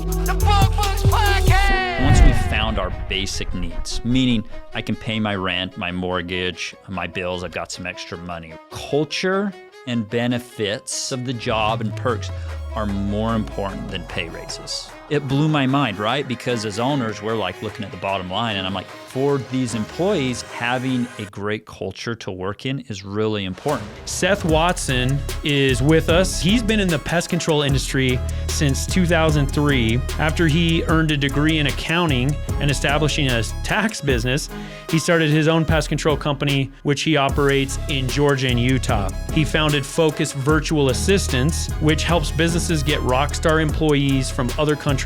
The Bug Books Podcast! Once we found our basic needs, meaning I can pay my rent, my mortgage, my bills, I've got some extra money. Culture and benefits of the job and perks are more important than pay raises. It blew my mind, right? Because as owners, we're like looking at the bottom line, and I'm like, for these employees, having a great culture to work in is really important. Seth Watson is with us. He's been in the pest control industry since 2003. After he earned a degree in accounting and establishing a tax business, he started his own pest control company, which he operates in Georgia and Utah. He founded Focus Virtual Assistants, which helps businesses get rockstar employees from other countries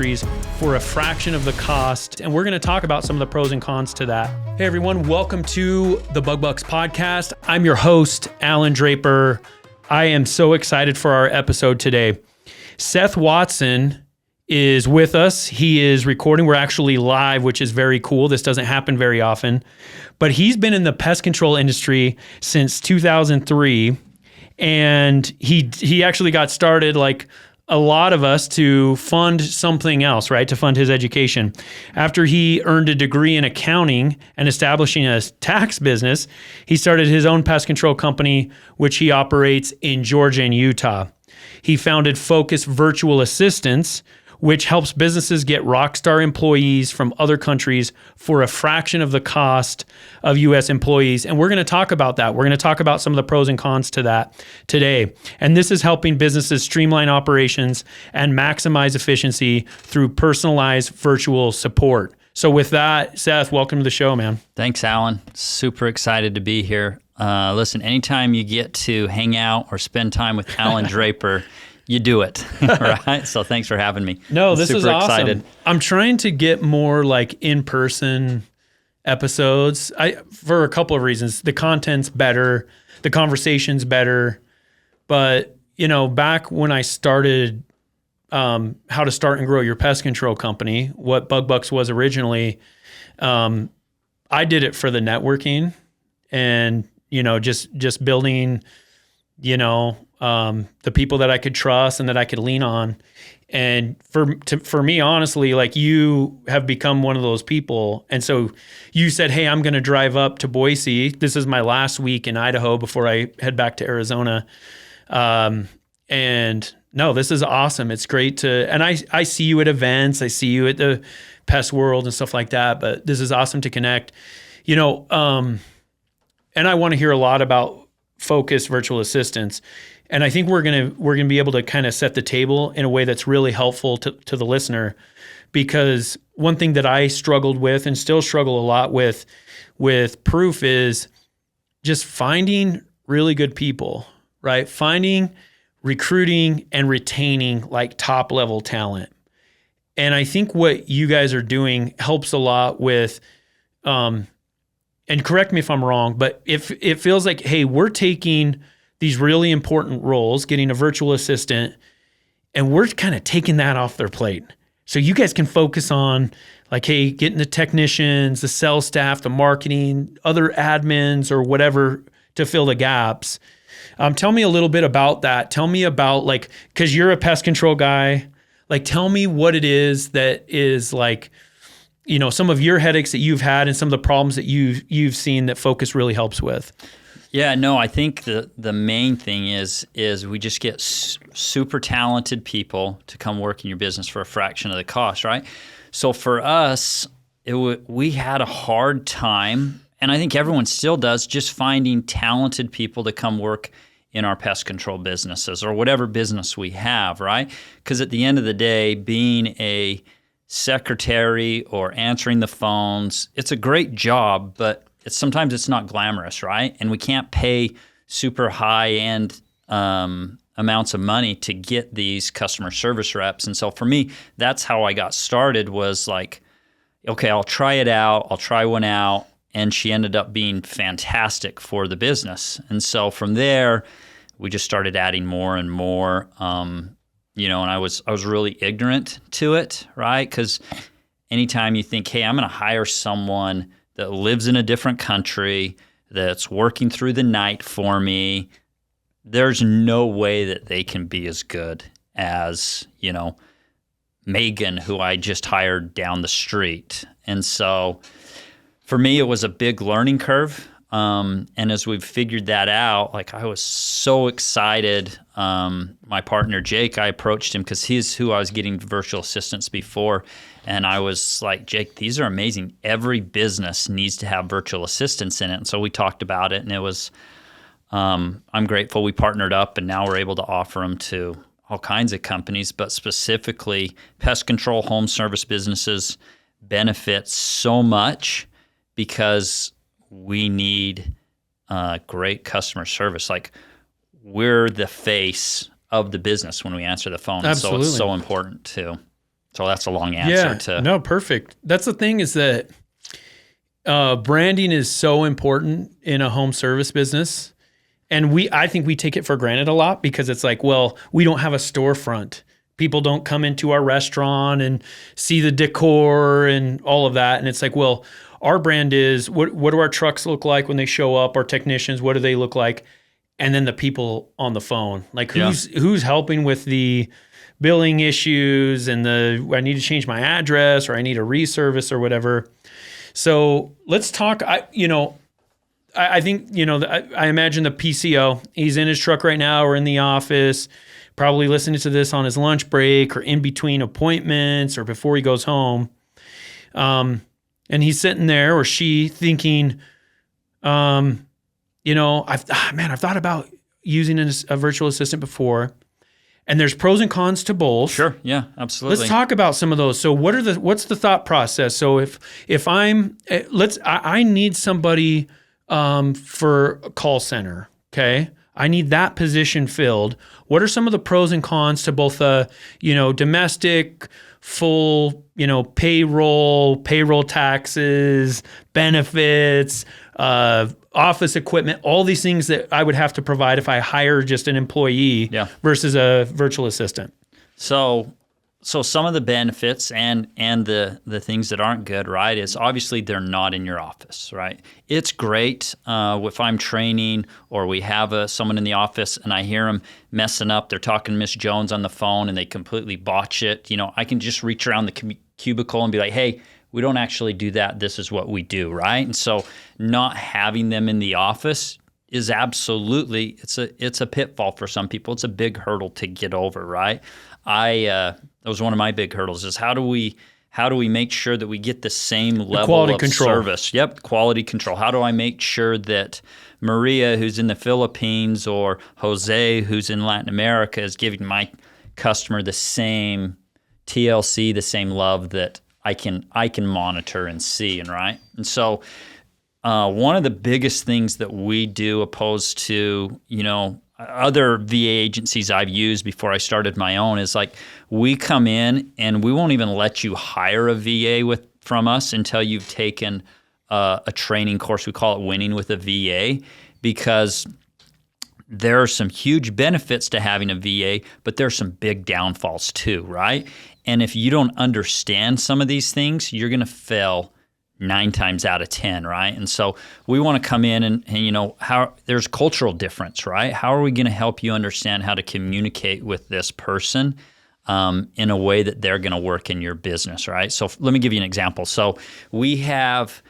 for a fraction of the cost. And we're going to talk about some of the pros and cons to that. Hey everyone, welcome to the Bug Bucks Podcast. I'm your host, Allan Draper. I am so excited for our episode today. Seth Watson is with us. He is recording. We're actually live, which is very cool. This doesn't happen very often. But he's been in the pest control industry since 2003. And he actually got started like a lot of us to fund something else, right? To fund his education. After he earned a degree in accounting and establishing a tax business, he started his own pest control company, which he operates in Georgia and Utah. He founded Focus Virtual Assistants, which helps businesses get rockstar employees from other countries for a fraction of the cost of U.S. employees. And we're going to talk about that. We're going to talk about some of the pros and cons to that today. And this is helping businesses streamline operations and maximize efficiency through personalized virtual support. So with that, Seth, welcome to the show, man. Thanks, Allan. Super excited to be here. Listen, anytime you get to hang out or spend time with Allan Draper, you do it, right? So thanks for having me. No, this is awesome. Excited. I'm trying to get more like in-person episodes for a couple of reasons. The content's better, the conversation's better. But, you know, back when I started how to start and grow your pest control company, what Bug Bucks was originally, I did it for the networking and, you know, just building, you know, the people that I could trust and that I could lean on. And for me, honestly, like you have become one of those people. And so you said, hey, I'm going to drive up to Boise. This is my last week in Idaho before I head back to Arizona. And no, this is awesome. It's great to, and I see you at events. I see you at the Pest World and stuff like that, but this is awesome to connect, you know, and I want to hear a lot about Focus Virtual Assistants. And I think we're gonna be able to kind of set the table in a way that's really helpful to the listener, because one thing that I struggled with and still struggle a lot with Proof is just finding really good people, right? Finding, recruiting, and retaining like top level talent. And I think what you guys are doing helps a lot with, and correct me if I'm wrong, but if it feels like, hey, we're taking these really important roles, getting a virtual assistant, and we're kind of taking that off their plate. So you guys can focus on like, hey, getting the technicians, the sales staff, the marketing, other admins or whatever to fill the gaps. Tell me a little bit about that. Tell me about like, cause you're a pest control guy, like tell me what it is that is like, you know, some of your headaches that you've had and some of the problems that you've seen that Focus really helps with. Yeah, no, I think the main thing is we just get super talented people to come work in your business for a fraction of the cost, right? So for us, we had a hard time, and I think everyone still does, just finding talented people to come work in our pest control businesses or whatever business we have, right? Because at the end of the day, being a secretary or answering the phones, it's a great job, but sometimes it's not glamorous, right? And we can't pay super high-end amounts of money to get these customer service reps. And so for me, that's how I got started, was like, okay, I'll try it out. I'll try one out. And she ended up being fantastic for the business. And so from there, we just started adding more and more, you know, and I was really ignorant to it, right? Because anytime you think, hey, I'm going to hire someone that lives in a different country, that's working through the night for me, there's no way that they can be as good as, you know, Megan, who I just hired down the street. And so for me, it was a big learning curve. And as we've figured that out, like I was so excited. My partner, Jake, I approached him because he's who I was getting virtual assistants before. And I was like, Jake, these are amazing. Every business needs to have virtual assistants in it. And so we talked about it, and it was, I'm grateful we partnered up, and now we're able to offer them to all kinds of companies, but specifically pest control, home service businesses benefit so much because we need great customer service. Like, we're the face of the business when we answer the phone. Absolutely. So it's so important too. So that's a long answer No, perfect. That's the thing, is that branding is so important in a home service business. And I think we take it for granted a lot, because it's like, well, we don't have a storefront. People don't come into our restaurant and see the decor and all of that. And it's like, well, our brand is, what do our trucks look like when they show up? Our technicians, what do they look like? And then the people on the phone, like who's helping with the billing issues and I need to change my address, or I need a reservice or whatever. So let's talk. I think, I imagine the PCO, he's in his truck right now or in the office, probably listening to this on his lunch break or in between appointments or before he goes home. And he's sitting there, or she, thinking, I've thought about using a virtual assistant before, and there's pros and cons to both. Sure. Yeah, absolutely. Let's talk about some of those. So what's the thought process? So if I need somebody for a call center, okay? I need that position filled. What are some of the pros and cons to both domestic, full, payroll taxes, benefits, office equipment, all these things that I would have to provide if I hire just an employee versus a virtual assistant? So some of the benefits and the things that aren't good, right, is obviously they're not in your office, right? It's great if I'm training or we have someone in the office and I hear them messing up, they're talking to Miss Jones on the phone and they completely botch it. I can just reach around the cubicle and be like, hey, we don't actually do that. This is what we do, right? And so not having them in the office is absolutely, it's a pitfall for some people. It's a big hurdle to get over, right? That was one of my big hurdles, is how do we make sure that we get the same level of control. Service? Yep, quality control. How do I make sure that Maria, who's in the Philippines, or Jose, who's in Latin America, is giving my customer the same TLC, the same love that I can monitor and see, and so one of the biggest things that we do, opposed to other VA agencies I've used before I started my own, is like, we come in and we won't even let you hire a VA from us until you've taken a training course. We call it Winning with a VA, because there are some huge benefits to having a VA, but there are some big downfalls too, right? And if you don't understand some of these things, you're going to fail 9 times out of 10, right? And so we want to come in and how there's cultural difference, right? How are we going to help you understand how to communicate with this person in a way that they're going to work in your business, right? So let me give you an example. So we have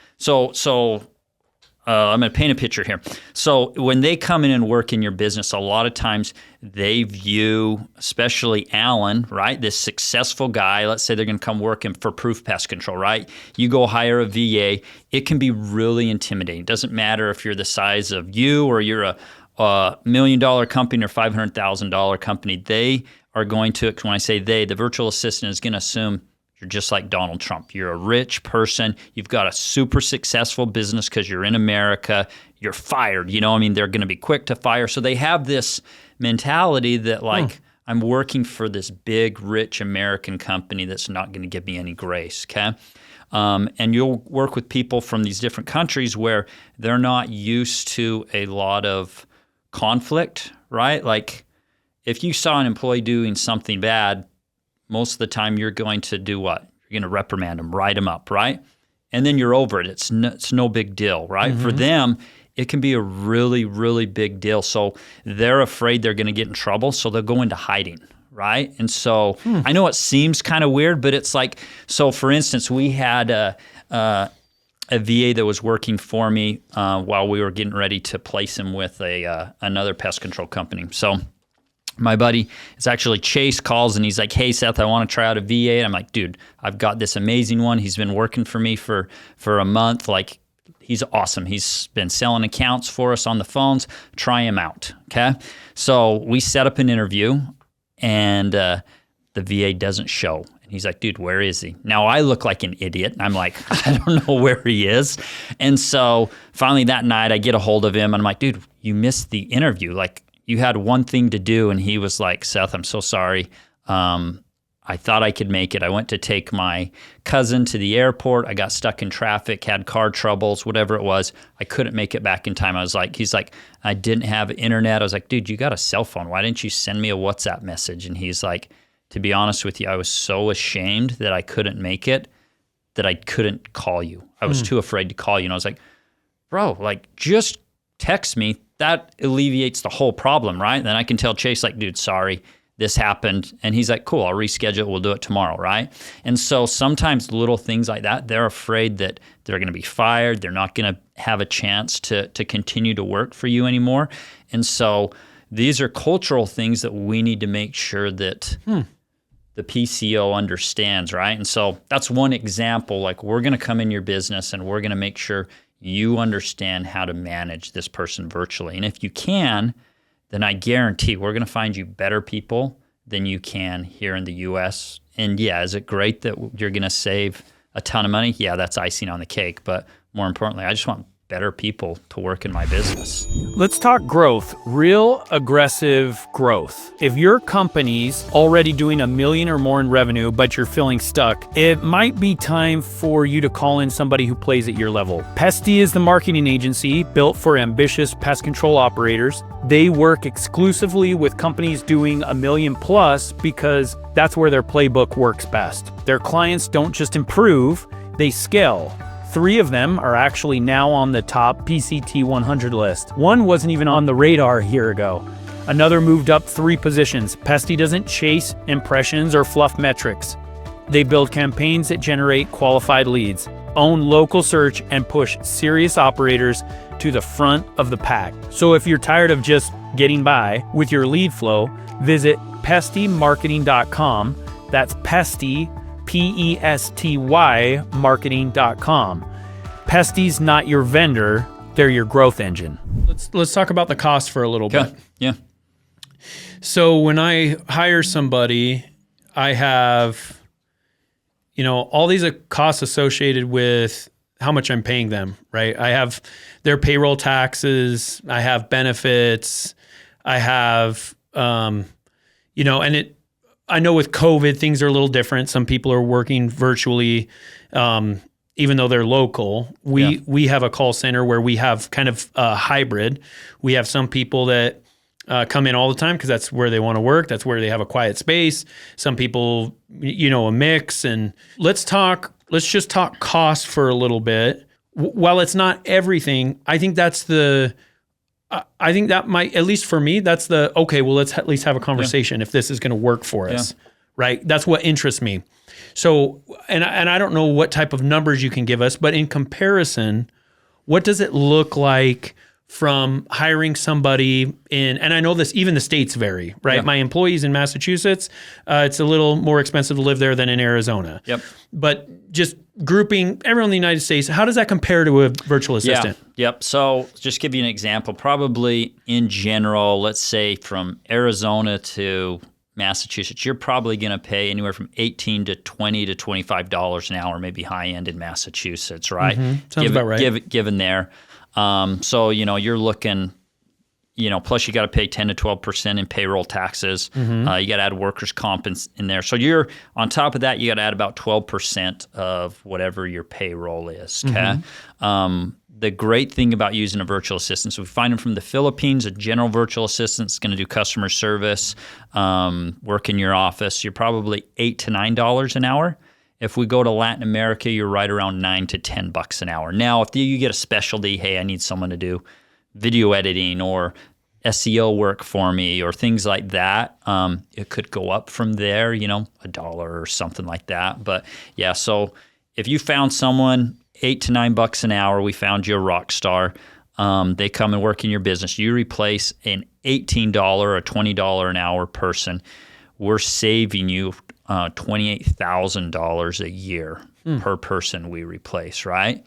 I'm going to paint a picture here. So when they come in and work in your business, a lot of times they view, especially Allan, right, this successful guy, let's say they're going to come work for Proof Pest Control, right? You go hire a VA, it can be really intimidating. It doesn't matter if you're the size of you or you're a $1 million company or $500,000 company. They are going to, when I say they, the virtual assistant is going to assume you're just like Donald Trump. You're a rich person. You've got a super successful business because you're in America. You're fired. They're going to be quick to fire. So they have this mentality that I'm working for this big, rich American company that's not going to give me any grace, okay? And you'll work with people from these different countries where they're not used to a lot of conflict, right? Like, if you saw an employee doing something bad, most of the time you're going to do what? You're going to reprimand them, write them up, right? And then you're over it. It's no big deal, right? Mm-hmm. For them, it can be a really, really big deal. So they're afraid they're going to get in trouble, so they'll go into hiding, right? And so I know it seems kind of weird, but it's like, so for instance, we had a VA that was working for me while we were getting ready to place him with another pest control company. So my buddy, it's actually Chase, calls and he's like, hey, Seth, I want to try out a VA. And I'm like, dude, I've got this amazing one. He's been working for me for a month. Like, he's awesome. He's been selling accounts for us on the phones. Try him out, okay? So we set up an interview, and the VA doesn't show. And he's like, dude, where is he? Now, I look like an idiot. I'm like, I don't know where he is. And so finally that night, I get a hold of him, and I'm like, dude, you missed the interview. Like, you had one thing to do. And he was like, Seth, I'm so sorry. I thought I could make it. I went to take my cousin to the airport. I got stuck in traffic, had car troubles, whatever it was. I couldn't make it back in time. He's like, I didn't have internet. I was like, dude, you got a cell phone. Why didn't you send me a WhatsApp message? And he's like, to be honest with you, I was so ashamed that I couldn't make it that I couldn't call you. I was too afraid to call you. And I was like, bro, like, just text me. That alleviates the whole problem, right? And then I can tell Chase, like, dude, sorry, this happened. And he's like, cool, I'll reschedule it. We'll do it tomorrow, right? And so sometimes little things like that, they're afraid that they're going to be fired. They're not going to have a chance to continue to work for you anymore. And so these are cultural things that we need to make sure that the PCO understands, right? And so that's one example. Like, we're going to come in your business and we're going to make sure you understand how to manage this person virtually. And if you can, then I guarantee we're going to find you better people than you can here in the U.S. And yeah, is it great that you're going to save a ton of money? Yeah, that's icing on the cake. But more importantly, I just want better people to work in my business. Let's talk growth, real aggressive growth. If your company's already doing $1 million or more in revenue, but you're feeling stuck, it might be time for you to call in somebody who plays at your level. Pesty is the marketing agency built for ambitious pest control operators. They work exclusively with companies doing $1 million plus because that's where their playbook works best. Their clients don't just improve, they scale. 3 of them are actually now on the top PCT 100 list. One wasn't even on the radar a year ago. Another moved up 3 positions. Pesty doesn't chase impressions or fluff metrics. They build campaigns that generate qualified leads, own local search, and push serious operators to the front of the pack. So if you're tired of just getting by with your lead flow, visit pestymarketing.com. That's pesty, Pesty marketing.com. Pesty's not your vendor, they're your growth engine. Let's talk about the cost for a little bit. Yeah. So when I hire somebody, I have, all these costs associated with how much I'm paying them, right? I have their payroll taxes, I have benefits, I have, I know with COVID, things are a little different. Some people are working virtually, even though they're local. We have a call center where we have kind of a hybrid. We have some people that come in all the time because that's where they want to work. That's where they have a quiet space. Some people, a mix. And let's just talk cost for a little bit. While it's not everything, I think that might, at least for me, that's okay, well, let's at least have a conversation if this is going to work for us, right? That's what interests me. So, and I don't know what type of numbers you can give us, but in comparison, what does it look like from hiring somebody and I know this, even the states vary, right? Yeah. My employees in Massachusetts, it's a little more expensive to live there than in Arizona. Yep. But just grouping everyone in the United States, how does that compare to a virtual assistant? Yep. So just give you an example, probably in general, let's say from Arizona to Massachusetts, you're probably going to pay anywhere from $18 to $20 to $25 an hour, maybe high end in Massachusetts, right? Sounds about right. Given there. So, you're looking, plus you got to pay 10 to 12% in payroll taxes. You got to add workers' comp in there. So you're on top of that, you got to add about 12% of whatever your payroll is. Okay. The great thing about using a virtual assistant, so we find them from the Philippines, a general virtual assistant is going to do customer service, work in your office. You're probably $8 to $9 an hour. If we go to Latin America, you're right around $9 to $10 an hour. Now, if you get a specialty, hey, I need someone to do video editing or SEO work for me or things like that. It could go up from there, $1 or something like that. But yeah, so if you found someone $8 to $9 an hour, we found you a rock star. They come and work in your business. You replace an $18 or $20 an hour person. We're saving you $28,000 a year per person we replace, right?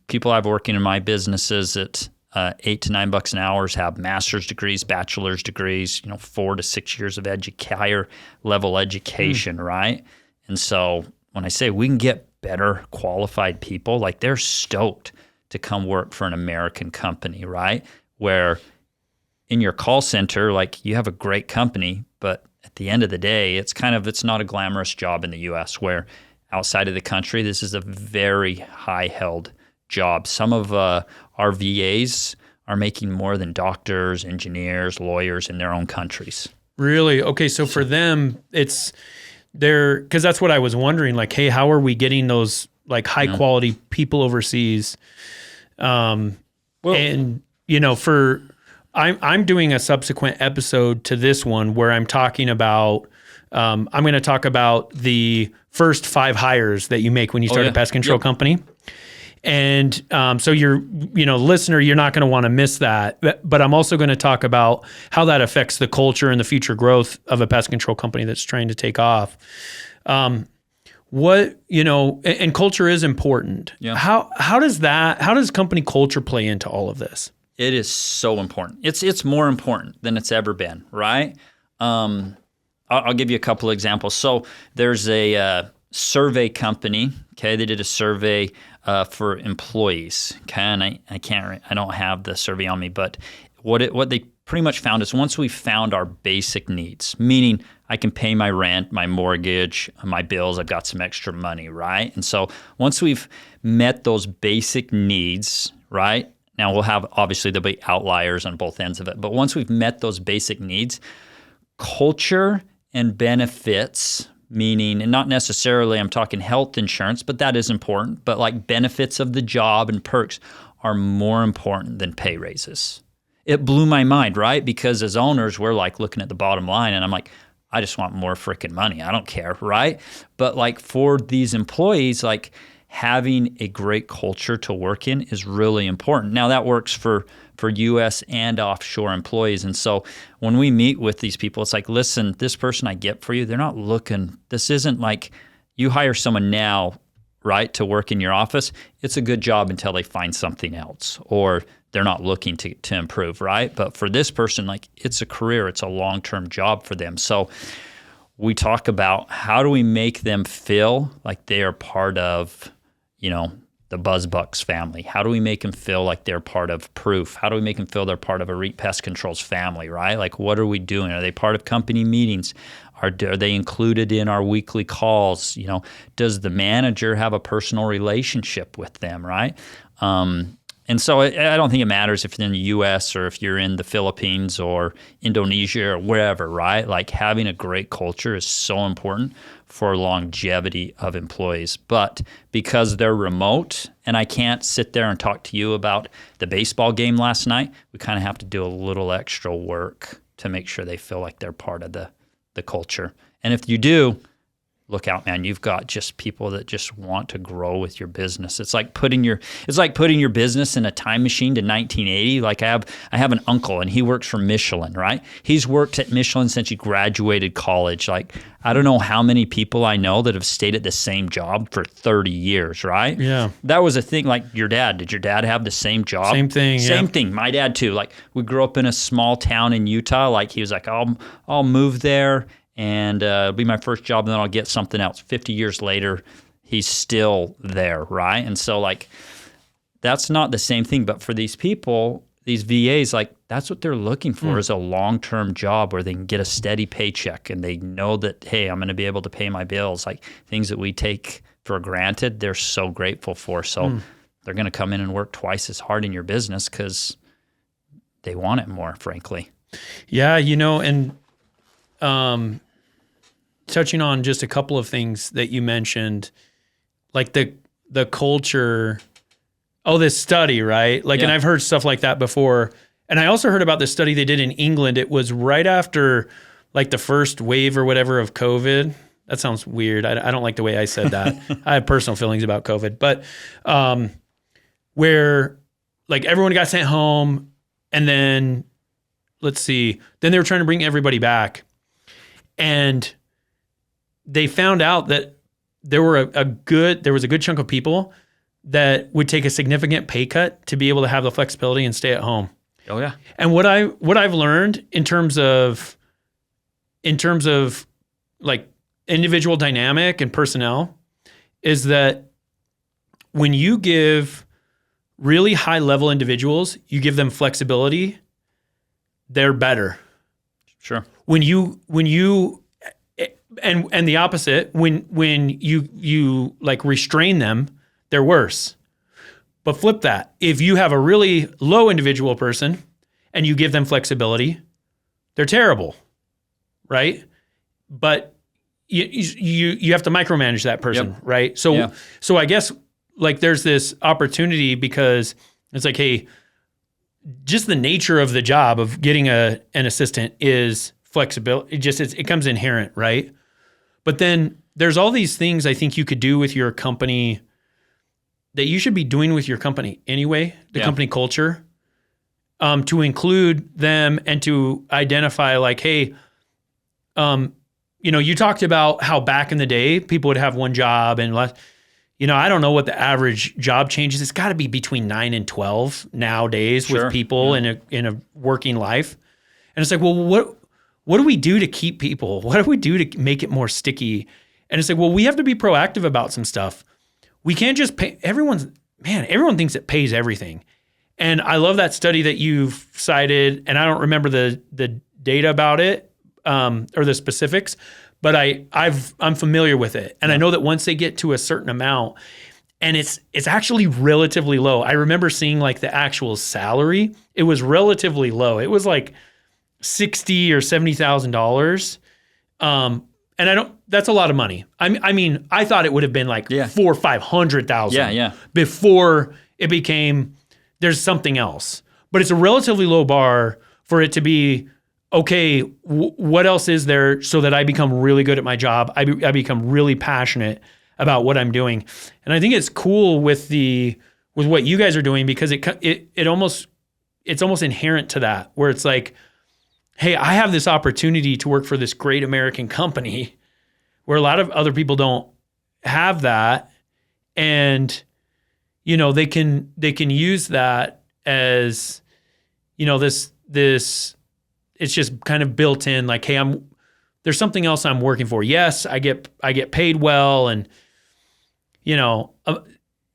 People I've working in my businesses at $8 to $9 an hour have master's degrees, bachelor's degrees, 4 to 6 years of higher level education, right? And so when I say we can get better qualified people, like they're stoked to come work for an American company, right? Where in your call center, like you have a great company, but at the end of the day, it's not a glamorous job in the US, where outside of the country, this is a very high held job. Some of our VAs are making more than doctors, engineers, lawyers in their own countries. Really? Okay. So for them, because that's what I was wondering, like, hey, how are we getting those like high quality people overseas? I'm doing a subsequent episode to this one where I'm talking about, I'm going to talk about the first 5 hires that you make when you start a pest control company. And so listener, you're not going to want to miss that. But I'm also going to talk about how that affects the culture and the future growth of a pest control company that's trying to take off. And culture is important. Yeah. How does company culture play into all of this? It is so important. It's more important than it's ever been, right? I'll give you a couple of examples. So there's a survey company. Okay, they did a survey for employees. Okay, and I don't have the survey on me, but what they pretty much found is once we found our basic needs, meaning I can pay my rent, my mortgage, my bills, I've got some extra money, right? And so once we've met those basic needs, right? Now there'll be outliers on both ends of it, but once we've met those basic needs, culture and benefits, meaning, and not necessarily I'm talking health insurance, but that is important, but like benefits of the job and perks are more important than pay raises. It blew my mind, right? Because as owners, we're like looking at the bottom line and I'm like, I just want more freaking money. I don't care, right? But like for these employees, like having a great culture to work in is really important. Now that works for U.S. and offshore employees. And so when we meet with these people, it's like, listen, this person I get for you, they're not looking, this isn't like you hire someone now, right, to work in your office. It's a good job until they find something else or they're not looking to improve, right? But for this person, like it's a career, it's a long-term job for them. So we talk about how do we make them feel like they are part of, the BuzzBucks family? How do we make them feel like they're part of Proof? How do we make them feel they're part of Elite Pest Control's family, right? Like, what are we doing? Are they part of company meetings? Are they included in our weekly calls? Does the manager have a personal relationship with them, right? And so I don't think it matters if you're in the U.S. or if you're in the Philippines or Indonesia or wherever, right? Like having a great culture is so important for longevity of employees. But because they're remote and I can't sit there and talk to you about the baseball game last night, we kind of have to do a little extra work to make sure they feel like they're part of the culture. And if you do, look out, man, you've got just people that just want to grow with your business. It's like putting your business in a time machine to 1980. Like I have an uncle and he works for Michelin, right? He's worked at Michelin since he graduated college. Like I don't know how many people I know that have stayed at the same job for 30 years, right? Yeah. That was a thing. Like your dad, did your dad have the same job? Same thing. Same thing. My dad too. Like we grew up in a small town in Utah. Like he was like, I'll move there and it'll be my first job, and then I'll get something else. 50 years later, he's still there, right? And so, like, that's not the same thing. But for these people, these VAs, like, that's what they're looking for is a long-term job where they can get a steady paycheck and they know that, hey, I'm going to be able to pay my bills. Like, things that we take for granted, they're so grateful for. So they're going to come in and work twice as hard in your business because they want it more, frankly. Yeah, and touching on just a couple of things that you mentioned, like the culture, this study, right? Like, and I've heard stuff like that before. And I also heard about this study they did in England. It was right after like the first wave or whatever of COVID. That sounds weird. I don't like the way I said that. I have personal feelings about COVID, but where like everyone got sent home, and then then they were trying to bring everybody back, and they found out that there was a good chunk of people that would take a significant pay cut to be able to have the flexibility and stay at home. Oh yeah. And what I've learned in terms of like individual dynamic and personnel is that when you give really high level individuals, you give them flexibility, they're better. Sure. When you and the opposite, when you like restrain them, they're worse. But flip that. If you have a really low individual person and you give them flexibility, they're terrible, right? But you have to micromanage that person, Yep. right? So I guess like there's this opportunity because it's like, hey, just the nature of the job of getting an assistant is flexibility. It comes inherent, right? But then there's all these things I think you could do with your company that you should be doing with your company anyway, the company culture, to include them and to identify like, hey, you talked about how back in the day people would have one job and less. I don't know what the average job change is. It's got to be between 9 and 12 nowadays with people in a working life. And it's like, well, what do we do to keep people? What do we do to make it more sticky? And it's like, well, we have to be proactive about some stuff. We can't just pay. Everyone thinks it pays everything. And I love that study that you've cited, and I don't remember the data about it or the specifics, but I'm familiar with it. And I know that once they get to a certain amount, and it's actually relatively low. I remember seeing like the actual salary. It was relatively low. It was like $60,000 or $70,000. And that's a lot of money. I mean, I thought it would have been like $400,000 or $500,000 before it became, there's something else. But it's a relatively low bar for it to be, okay, what else is there so that I become really good at my job? I become really passionate about what I'm doing. And I think it's cool with what you guys are doing because it's almost inherent to that, where it's like, hey, I have this opportunity to work for this great American company where a lot of other people don't have that. And, they can use that as, this, it's just kind of built in like, hey, there's something else I'm working for. Yes, I get paid well. And,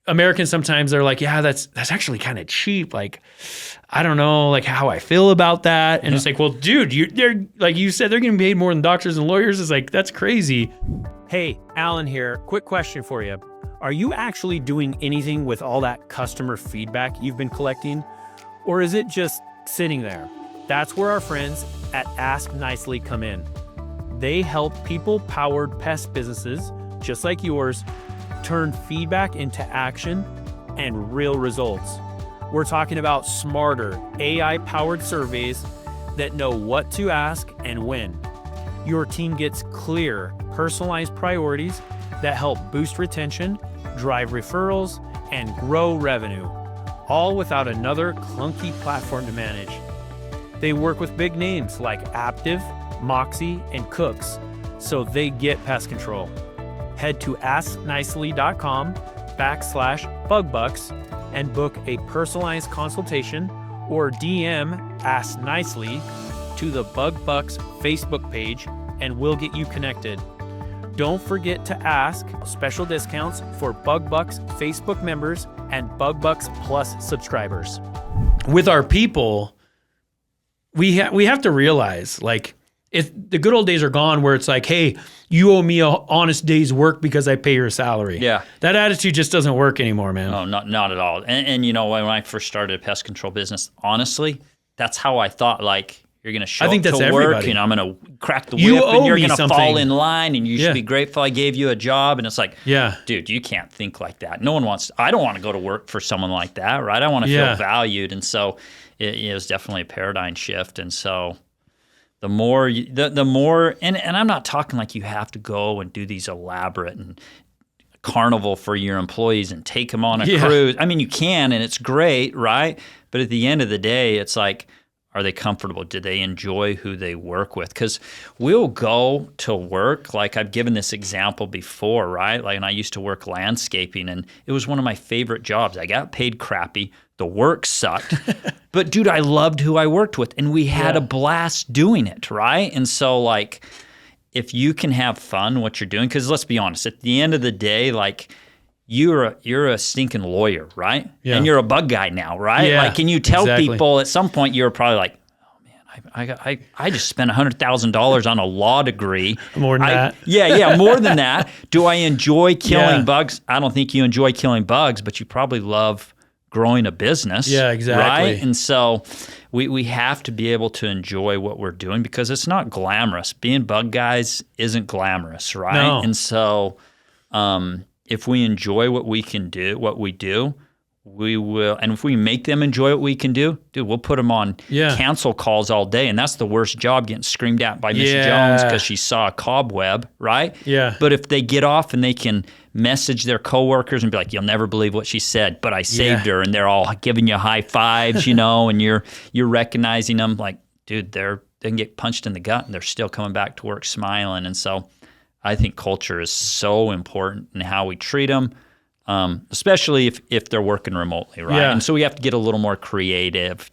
Americans sometimes they're like, yeah, that's actually kind of cheap. Like, I don't know, like how I feel about that. And it's like, well, dude, they're like you said, they're getting paid more than doctors and lawyers. It's like, that's crazy. Hey, Allan here. Quick question for you. Are you actually doing anything with all that customer feedback you've been collecting? Or is it just sitting there? That's where our friends at Ask Nicely come in. They help people-powered pest businesses, just like yours, turn feedback into action and real results. We're talking about smarter, AI-powered surveys that know what to ask and when. Your team gets clear, personalized priorities that help boost retention, drive referrals, and grow revenue, all without another clunky platform to manage. They work with big names like Aptiv, Moxie, and Cooks, so they get pest control. Head to asknicely.com/bugbucks and book a personalized consultation or DM Ask Nicely to the Bug Bucks Facebook page and we'll get you connected. Don't forget to ask special discounts for Bug Bucks Facebook members and Bug Bucks Plus subscribers. With our people, we have to realize, like, if the good old days are gone where it's like, hey, you owe me a honest day's work because I pay your salary. Yeah. That attitude just doesn't work anymore, man. No, not at all. And when I first started a pest control business, honestly, that's how I thought, like, You're going to show I think up that's to work, everybody. and I'm going to crack the You whip, owe and you're me going to something. fall in line, and you should Yeah. be grateful I gave you a job. And it's like, Yeah. dude, you can't think like that. No one wants. I don't want to go to work for someone like that, right? I want to Yeah. feel valued, and so it was definitely a paradigm shift. And so the more, the more, and I'm not talking like you have to go and do these elaborate and carnival for your employees and take them on a Yeah. cruise. I mean, you can, and it's great, right? But at the end of the day, it's like, are they comfortable? Do they enjoy who they work with? Because we'll go to work, like I've given this example before, right? Like, and I used to work landscaping, and it was one of my favorite jobs. I got paid crappy. The work sucked. But dude, I loved who I worked with, and we had a blast doing it, right? And so like, if you can have fun what you're doing, because let's be honest, at the end of the day, like, you're a stinking lawyer, right? Yeah. And you're a bug guy now, right? Yeah, like, can you tell exactly. people at some point you're probably like, oh man, I just spent $100,000 on a law degree. More than that. Yeah, more than that. Do I enjoy killing Yeah. bugs? I don't think you enjoy killing bugs, but you probably love growing a business. Yeah, exactly. Right? And so we have to be able to enjoy what we're doing, because it's not glamorous. Being bug guys isn't glamorous, right? No. And so if we enjoy what we do, we will. And if we make them enjoy what we can do, dude, we'll put them on cancel calls all day. And that's the worst job, getting screamed at by Miss Jones because she saw a cobweb, right? Yeah. But if they get off and they can message their coworkers and be like, you'll never believe what she said, but I saved her, and they're all giving you high fives, and you're recognizing them, like, dude, they can get punched in the gut and they're still coming back to work smiling. And so I think culture is so important in how we treat them, especially if they're working remotely, right? Yeah. And so we have to get a little more creative.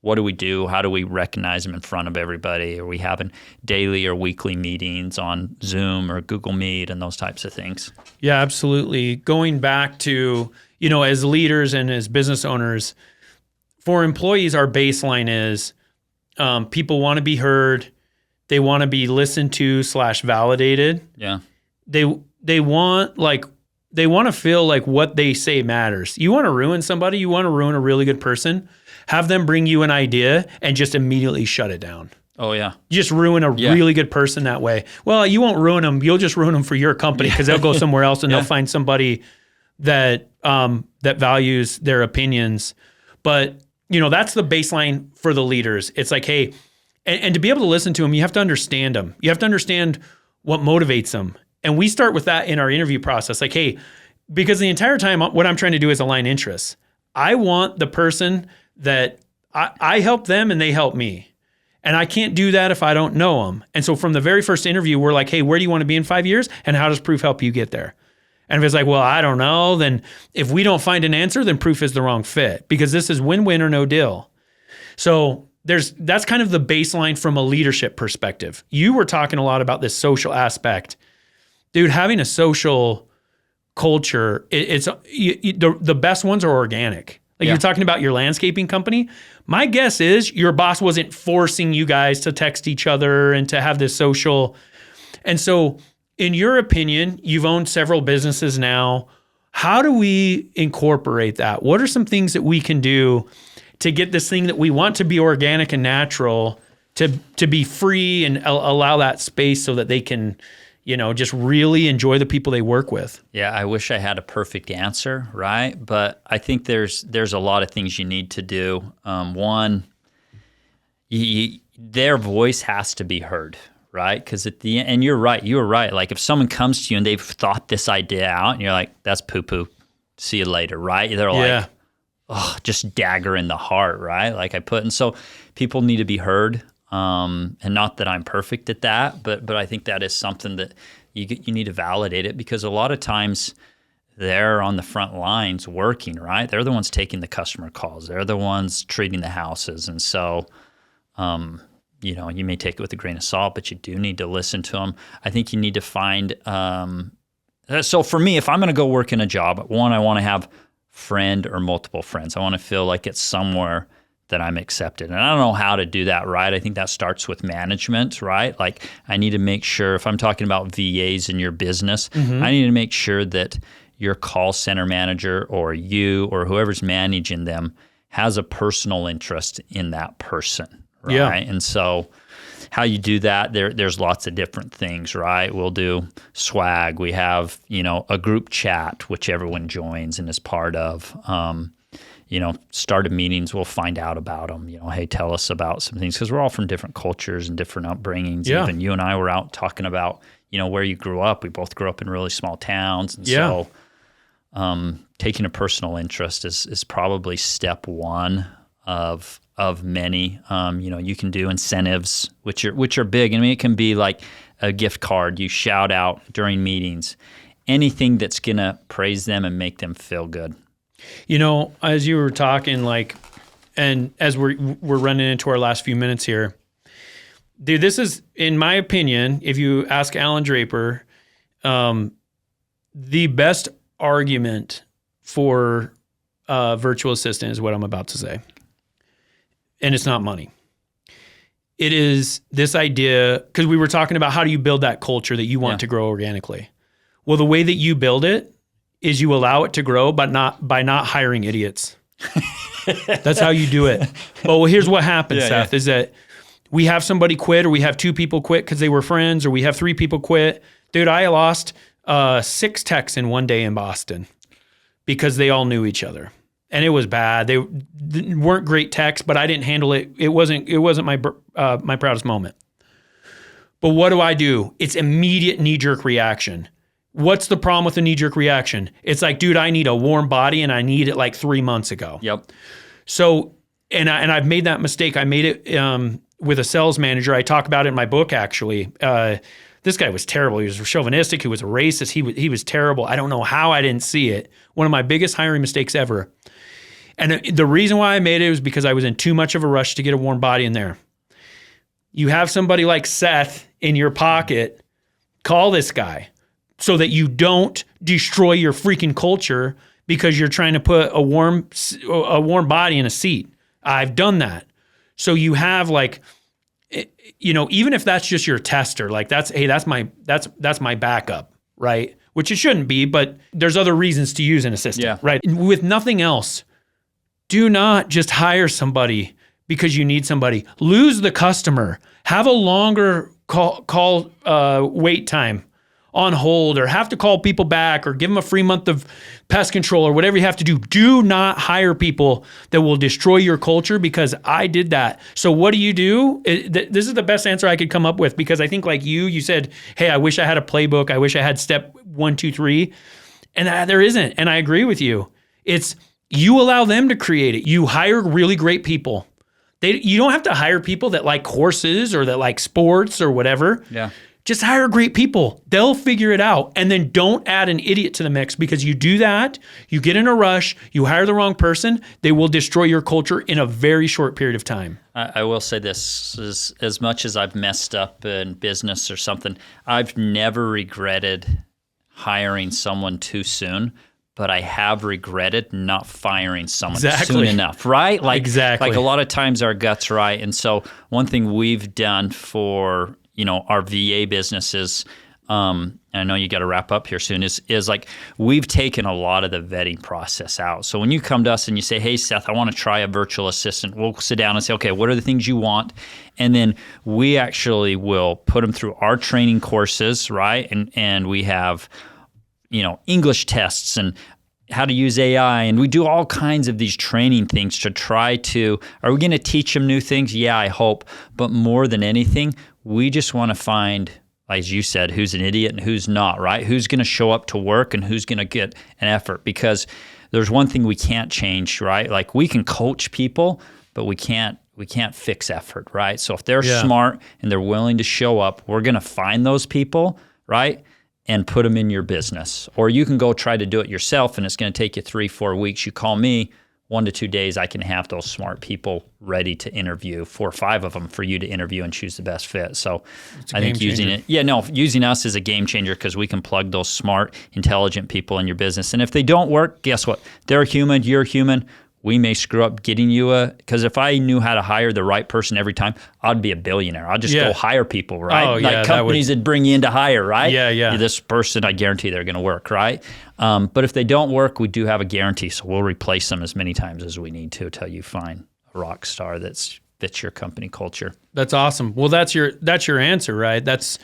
What do we do? How do we recognize them in front of everybody? Are we having daily or weekly meetings on Zoom or Google Meet and those types of things? Yeah, absolutely. Going back to, as leaders and as business owners, for employees, our baseline is people want to be heard. They want to be listened to / validated. Yeah. They want to feel like what they say matters. You want to ruin somebody, you want to ruin a really good person, have them bring you an idea and just immediately shut it down. Oh, yeah. You just ruin a really good person that way. Well, you won't ruin them. You'll just ruin them for your company, because they'll go somewhere else and they'll find somebody that that values their opinions. But, that's the baseline for the leaders. It's like, hey, and to be able to listen to them, you have to understand them. You have to understand what motivates them. And we start with that in our interview process. Like, hey, because the entire time what I'm trying to do is align interests. I want the person that I help them and they help me. And I can't do that if I don't know them. And so from the very first interview, we're like, hey, where do you want to be in 5 years? And how does Proof help you get there? And if it's like, well, I don't know, then if we don't find an answer, then Proof is the wrong fit, because this is win-win or no deal. So that's kind of the baseline from a leadership perspective. You were talking a lot about this social aspect. Dude, having a social culture, the best ones are organic. Like you're talking about your landscaping company. My guess is your boss wasn't forcing you guys to text each other and to have this social. And so in your opinion, you've owned several businesses now. How do we incorporate that? What are some things that we can do to get this thing that we want to be organic and natural to be free and allow that space so that they can, just really enjoy the people they work with? Yeah, I wish I had a perfect answer, right? But I think there's a lot of things you need to do. One, their voice has to be heard, right? Because at the end, and you were right. Like if someone comes to you and they've thought this idea out, and you're like, "That's poo-poo. See you later," right? They're like, "Oh, just dagger in the heart," right? And so people need to be heard. And not that I'm perfect at that, but I think that is something that you need to validate it, because a lot of times they're on the front lines working, right? They're the ones taking the customer calls. They're the ones treating the houses. And so, you may take it with a grain of salt, but you do need to listen to them. I think you need to find, so for me, if I'm going to go work in a job, one, I want to have friend or multiple friends. I want to feel like it's somewhere that I'm accepted. And I don't know how to do that, right? I think that starts with management, right? Like I need to make sure, if I'm talking about VAs in your business, I need to make sure that your call center manager or you or whoever's managing them has a personal interest in that person, right? Yeah. And so how you do that, there's lots of different things, right? We'll do swag. We have, a group chat, which everyone joins and is part of. Started meetings, we'll find out about them. Hey, tell us about some things, because we're all from different cultures and different upbringings. Yeah. Even you and I were out talking about, where you grew up. We both grew up in really small towns. And so taking a personal interest is probably step one of many. You can do incentives, which are big. I mean, it can be like a gift card you shout out during meetings, anything that's going to praise them and make them feel good. As you were talking, and as we're running into our last few minutes here, dude, this is, in my opinion, if you ask Allan Draper, the best argument for virtual assistant is what I'm about to say. And it's not money. It is this idea, because we were talking about how do you build that culture that you want to grow organically. Well, the way that you build it is you allow it to grow, but by not hiring idiots. That's how you do it. Well, here's what happens, Seth, is that we have somebody quit, or we have 2 people quit because they were friends, or we have 3 people quit. Dude, I lost 6 techs in one day in Boston because they all knew each other. And it was bad. They weren't great techs, but I didn't handle it. It wasn't my proudest moment. But what do? It's immediate knee-jerk reaction. What's the problem with a knee-jerk reaction? It's like, dude, I need a warm body, and I need it like 3 months ago. Yep. So, and I've made that mistake. I made it with a sales manager. I talk about it in my book, actually. This guy was terrible. He was chauvinistic. He was a racist. He was terrible. I don't know how I didn't see it. One of my biggest hiring mistakes ever. And the reason why I made it was because I was in too much of a rush to get a warm body in there. You have somebody like Seth in your pocket, call this guy so that you don't destroy your freaking culture because you're trying to put a warm body in a seat. I've done that. So you have even if that's just your tester, that's my backup, right? Which it shouldn't be, but there's other reasons to use an assistant, right? With nothing else, do not just hire somebody because you need somebody. Lose the customer. Have a longer call wait time on hold, or have to call people back, or give them a free month of pest control, or whatever you have to do. Do not hire people that will destroy your culture, because I did that. So what do? This is the best answer I could come up with, because I think like you said, hey, I wish I had a playbook. I wish I had step 1, 2, 3. And there isn't. And I agree with you. It's you allow them to create it. You hire really great people. You don't have to hire people that like horses or that like sports or whatever. Yeah. Just hire great people. They'll figure it out. And then don't add an idiot to the mix, because you do that, you get in a rush, you hire the wrong person, they will destroy your culture in a very short period of time. I will say this, is as much as I've messed up in business or something, I've never regretted hiring someone too soon, but I have regretted not firing someone soon enough, right? Exactly. Like a lot of times our gut's right. And so one thing we've done for our VA businesses, and I know you got to wrap up here soon, is like we've taken a lot of the vetting process out. So when you come to us and you say, hey, Seth, I want to try a virtual assistant, we'll sit down and say, okay, what are the things you want? And then we actually will put them through our training courses, right? And we have, English tests and how to use AI, and we do all kinds of these training things to try to, are we going to teach them new things? Yeah, I hope. But more than anything, we just want to find, as you said, who's an idiot and who's not, right? Who's going to show up to work and who's going to get an effort? Because there's one thing we can't change, right? Like we can coach people, but we can't fix effort, right? So if they're smart and they're willing to show up, we're going to find those people, right? And put them in your business. Or you can go try to do it yourself, and it's going to take you 3-4 weeks. You call me, 1 to 2 days, I can have those smart people ready to interview, 4 or 5 of them for you to interview and choose the best fit. So I think using us is a game changer, because we can plug those smart, intelligent people in your business. And if they don't work, guess what? They're human, you're human. We may screw up getting you because if I knew how to hire the right person every time, I'd be a billionaire. I'd just go hire people, right? Oh, like companies that bring you in to hire, right? Yeah. This person, I guarantee they're going to work, right? But if they don't work, we do have a guarantee. So we'll replace them as many times as we need to until you find a rock star that's fits your company culture. That's awesome. Well, that's your answer, right? That's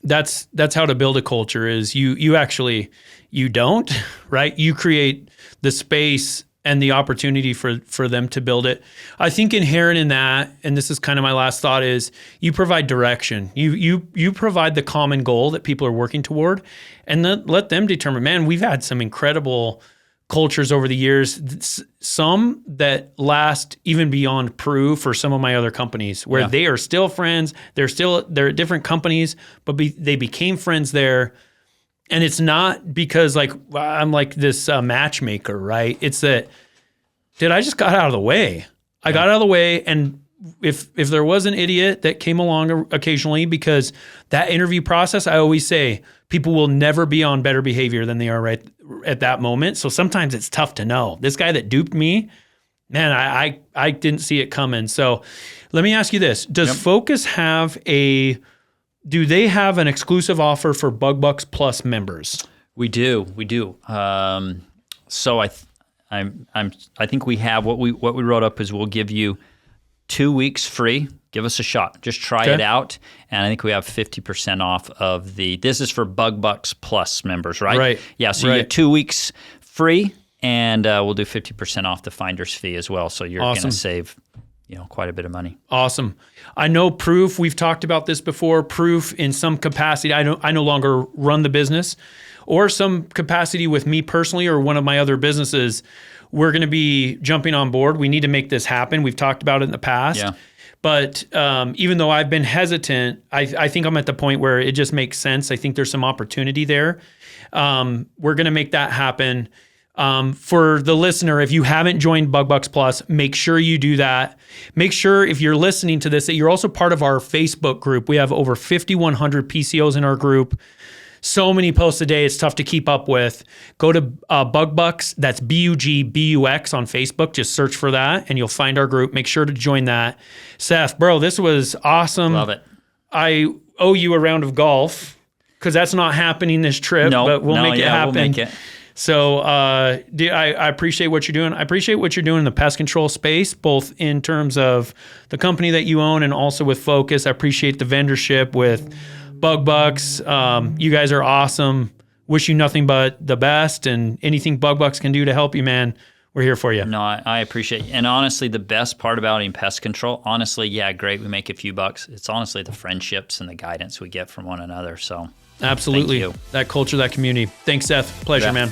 how to build a culture is you don't, right? You create the space and the opportunity for them to build it. I think inherent in that, and this is kind of my last thought, is you provide direction. You provide the common goal that people are working toward, and then let them determine. Man, we've had some incredible cultures over the years, some that last even beyond Proof for some of my other companies, where they are still friends. They're at different companies, but they became friends there. And it's not because like I'm like this matchmaker, right? It's that, I just got out of the way. I got out of the way, and if there was an idiot that came along occasionally, because that interview process, I always say people will never be on better behavior than they are right at that moment. So sometimes it's tough to know. This guy that duped me, man, I didn't see it coming. So let me ask you this: does Focus do they have an exclusive offer for Bug Bucks Plus members? We do. So I think we have what we wrote up is we'll give you 2 weeks free. Give us a shot. Just try it out. And I think we have 50% off of this is for Bug Bucks Plus members, right? Right. Yeah. So you get 2 weeks free, and we'll do 50% off the finder's fee as well. So you're going to save quite a bit of money. Awesome. I know Proof, we've talked about this before. Proof in some capacity, I no longer run the business, or some capacity with me personally or one of my other businesses, we're going to be jumping on board. We need to make this happen. We've talked about it in the past. Yeah. But even though I've been hesitant, I think I'm at the point where it just makes sense. I think there's some opportunity there. We're going to make that happen. For the listener, if you haven't joined Bug Bucks Plus, make sure you do that. Make sure if you're listening to this that you're also part of our Facebook group. We have over 5,100 PCOs in our group. So many posts a day, it's tough to keep up with. Go to Bug Bucks, that's BUGBUX on Facebook. Just search for that and you'll find our group. Make sure to join that. Seth, bro, this was awesome. Love it. I owe you a round of golf because that's not happening this trip, but we'll make it happen. We'll make it. So I appreciate what you're doing. I appreciate what you're doing in the pest control space, both in terms of the company that you own and also with Focus. I appreciate the vendorship with Bug Bucks. You guys are awesome. Wish you nothing but the best, and anything Bug Bucks can do to help you, man, we're here for you. No, I appreciate it. And honestly, the best part about in pest control, great, we make a few bucks. It's honestly the friendships and the guidance we get from one another. So absolutely. That culture, that community. Thanks, Seth. Pleasure, man.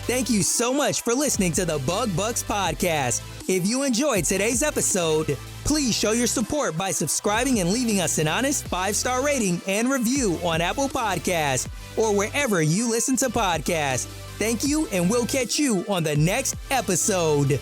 Thank you so much for listening to the Bug Bucks Podcast. If you enjoyed today's episode, please show your support by subscribing and leaving us an honest 5-star rating and review on Apple Podcasts or wherever you listen to podcasts. Thank you, and we'll catch you on the next episode.